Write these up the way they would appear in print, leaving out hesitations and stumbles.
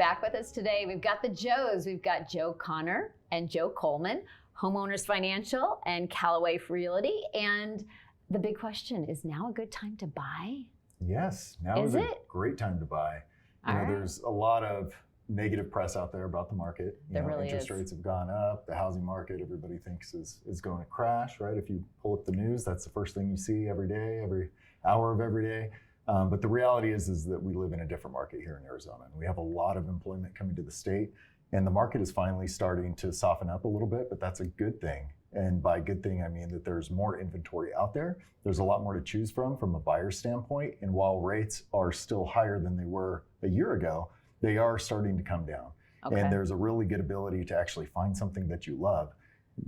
back with us today. We've got the Joes. We've got Joe Connor and Joe Coleman, Homeowners Financial and Callaway Realty. And the big question, is now a good time to buy? Yes, now is a great time to buy. There's a lot of negative press out there about the market. Interest rates have gone up. The housing market, everybody thinks is going to crash, right? If you pull up the news, that's the first thing you see every day, every hour of every day. But the reality is that we live in a different market here in Arizona. And we have a lot of employment coming to the state. And the market is finally starting to soften up a little bit, but that's a good thing. And by good thing, I mean that there's more inventory out there. There's a lot more to choose from a buyer standpoint. And while rates are still higher than they were a year ago, they are starting to come down. Okay. And there's a really good ability to actually find something that you love.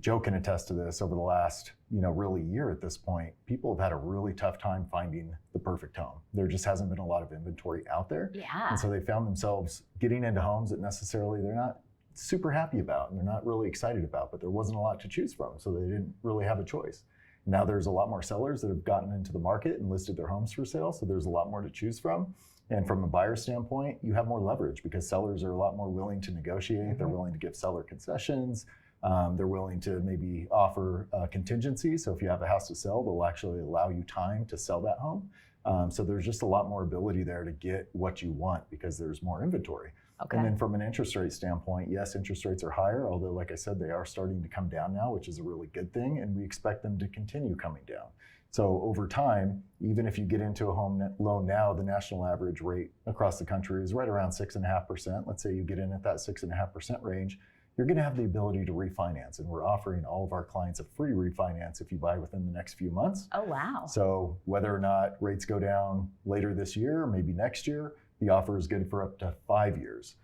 Joe can attest to this. Over the last, really year at this point, people have had a really tough time finding the perfect home. There just hasn't been a lot of inventory out there. Yeah. And so they found themselves getting into homes that necessarily they're not super happy about and they're not really excited about, but there wasn't a lot to choose from. So they didn't really have a choice. Now there's a lot more sellers that have gotten into the market and listed their homes for sale. So there's a lot more to choose from. And from a buyer standpoint, you have more leverage because sellers are a lot more willing to negotiate. Mm-hmm. They're willing to give seller concessions. They're willing to maybe offer contingency. So if you have a house to sell, they'll actually allow you time to sell that home. So there's just a lot more ability there to get what you want because there's more inventory. Okay. And then from an interest rate standpoint, yes, interest rates are higher, although like I said, they are starting to come down now, which is a really good thing. And we expect them to continue coming down. So over time, even if you get into a home loan now, the national average rate across the country is right around 6.5%. Let's say you get in at that 6.5% range, you're going to have the ability to refinance. And we're offering all of our clients a free refinance if you buy within the next few months. Oh, wow. So whether or not rates go down later this year, or maybe next year, the offer is good for up to 5 years.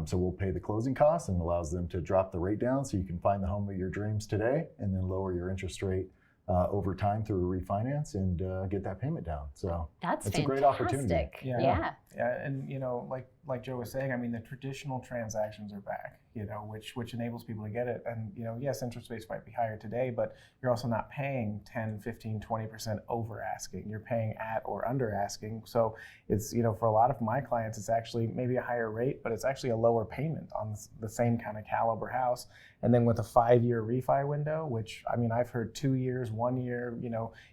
So we'll pay the closing costs and allows them to drop the rate down so you can find the home of your dreams today and then lower your interest rate over time through a refinance and get that payment down. So that's a great opportunity. Yeah. And like Joe was saying, I mean, the traditional transactions are back, which enables people to get it. And, yes, interest rates might be higher today, but you're also not paying 10, 15, 20% over asking. You're paying at or under asking. So it's, for a lot of my clients, it's actually maybe a higher rate, but it's actually a lower payment on the same kind of caliber house. And then with a 5-year refi window, which, I mean, I've heard 2 years, 1 year,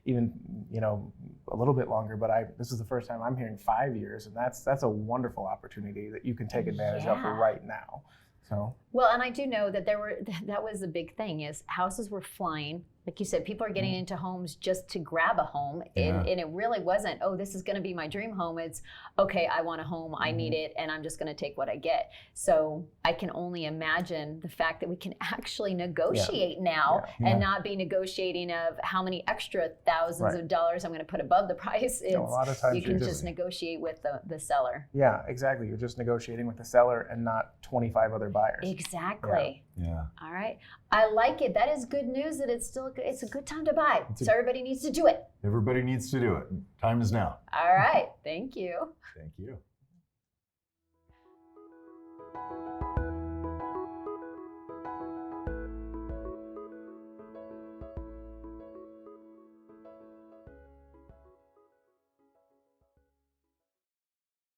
even, a little bit longer, but this is the first time I'm hearing 5 years. And that's a wonderful opportunity that you can take advantage of right now. So. Well, and I do know that that was a big thing is houses were flying. Like you said, people are getting into homes just to grab a home. And it really wasn't, oh, this is going to be my dream home. It's, okay, I want a home, I need it, and I'm just going to take what I get. So I can only imagine the fact that we can actually negotiate now and not be negotiating of how many extra thousands of dollars I'm going to put above the price. It's, a lot of times you can just negotiate with the seller. Yeah, exactly. You're just negotiating with the seller and not 25 other buyers. Exactly. Yeah. All right. I like it. That is good news that it's a good time to buy. So everybody needs to do it. Everybody needs to do it. Time is now. All right. Thank you. Thank you.